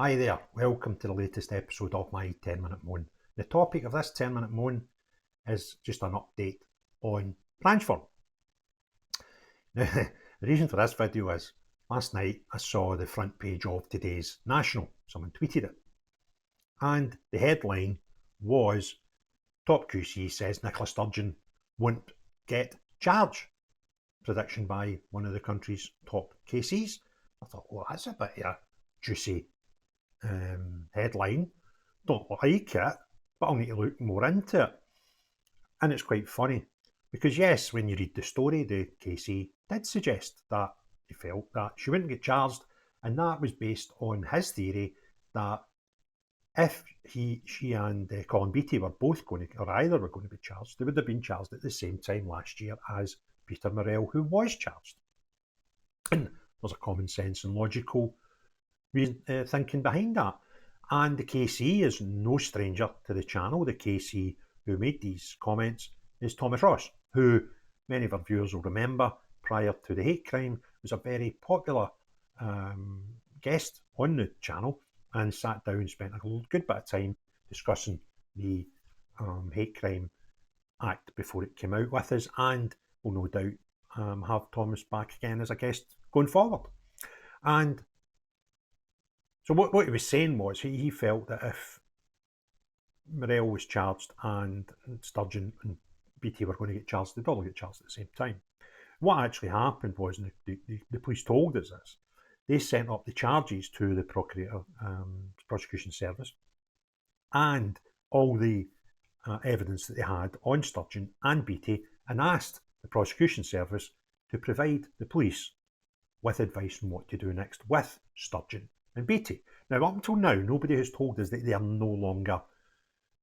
Hi there, welcome to the latest episode of my 10-minute moan. The topic of this 10-minute moan is just an update on Branchform. Now, the reason for this video is last night I saw the front page of today's National. Someone tweeted it. And the headline was, Top QC says Nicola Sturgeon won't get charged. Prediction by one of the country's top KCs. I thought, well, that's a bit of a juicy headline. Don't like it, but I'll need to look more into it. And it's quite funny because yes, when you read the story, the KC did suggest that he felt that she wouldn't get charged, and that was based on his theory that if she and Colin Beattie were both going to, or either were going to be charged, they would have been charged at the same time last year as Peter Murrell, who was charged. And there's a common sense and logical thinking behind that. And the KC is no stranger to the channel. The KC who made these comments is Thomas Ross, who many of our viewers will remember prior to the hate crime was a very popular guest on the channel and sat down and spent a good bit of time discussing the hate crime act before it came out with us, and will no doubt have Thomas back again as a guest going forward. And so what he was saying was he felt that if Murrell was charged and Sturgeon and Beattie were going to get charged, they'd all get charged at the same time. What actually happened was, and the police told us this, they sent up the charges to the prosecution service and all the evidence that they had on Sturgeon and Beattie, and asked the prosecution service to provide the police with advice on what to do next with Sturgeon and Beattie. Now, up until now, nobody has told us that they are no longer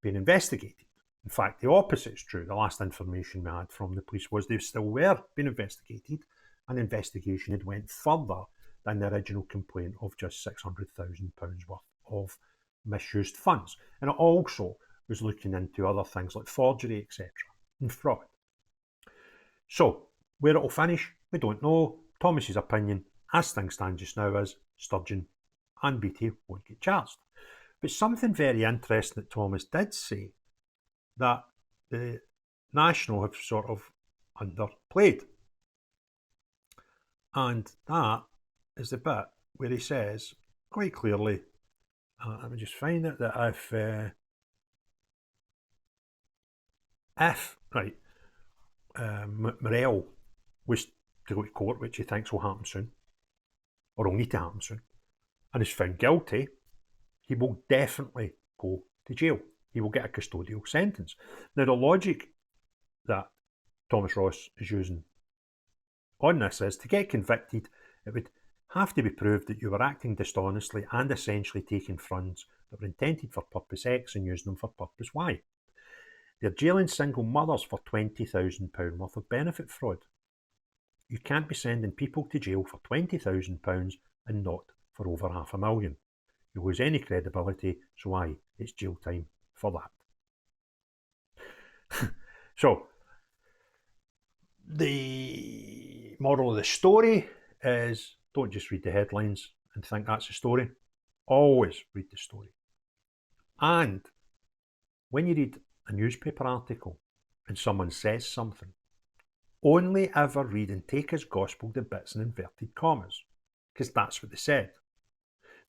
being investigated. In fact, the opposite is true. The last information we had from the police was they still were being investigated, and investigation had went further than the original complaint of just £600,000 worth of misused funds. And it also was looking into other things like forgery, etc., and fraud. So, where it will finish, we don't know. Thomas's opinion, as things stand just now, is Sturgeon and Beattie won't get charged. But something very interesting that Thomas did say that the National have sort of underplayed. And that is the bit where he says quite clearly, let me just find it, that if Murrell was to go to court, which he thinks will happen soon, or will need to happen soon, and is found guilty, he will definitely go to jail. He will get a custodial sentence. Now, the logic that Thomas Ross is using on this is, to get convicted, it would have to be proved that you were acting dishonestly and essentially taking funds that were intended for purpose X and using them for purpose Y. They're jailing single mothers for £20,000 worth of benefit fraud. You can't be sending people to jail for £20,000 and not for over $500,000. You lose any credibility, so aye, it's jail time for that. So, the moral of the story is, don't just read the headlines and think that's the story. Always read the story. And when you read a newspaper article and someone says something, only ever read and take as gospel the bits in inverted commas, because that's what they said.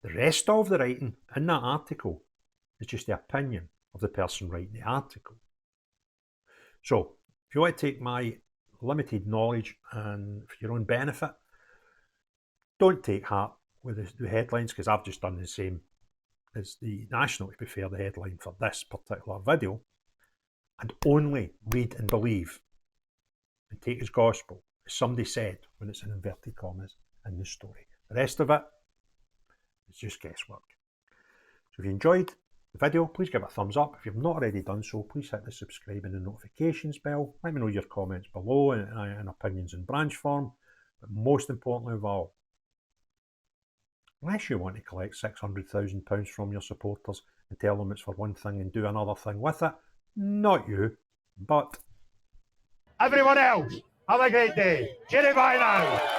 The rest of the writing in that article is just the opinion of the person writing the article. So, if you want to take my limited knowledge and for your own benefit, don't take heart with the headlines, because I've just done the same as the National, to be fair, the headline for this particular video, and only read and believe and take as gospel, as somebody said when it's in inverted commas in the story. The rest of it, it's just guesswork. So if you enjoyed the video, please give it a thumbs up. If you've not already done so, please hit the subscribe and the notifications bell. Let me know your comments below and opinions in Branchform. But most importantly of all, unless you want to collect £600,000 from your supporters and tell them it's for one thing and do another thing with it, not you, but everyone else. Have a great day. Cheerio, bye now.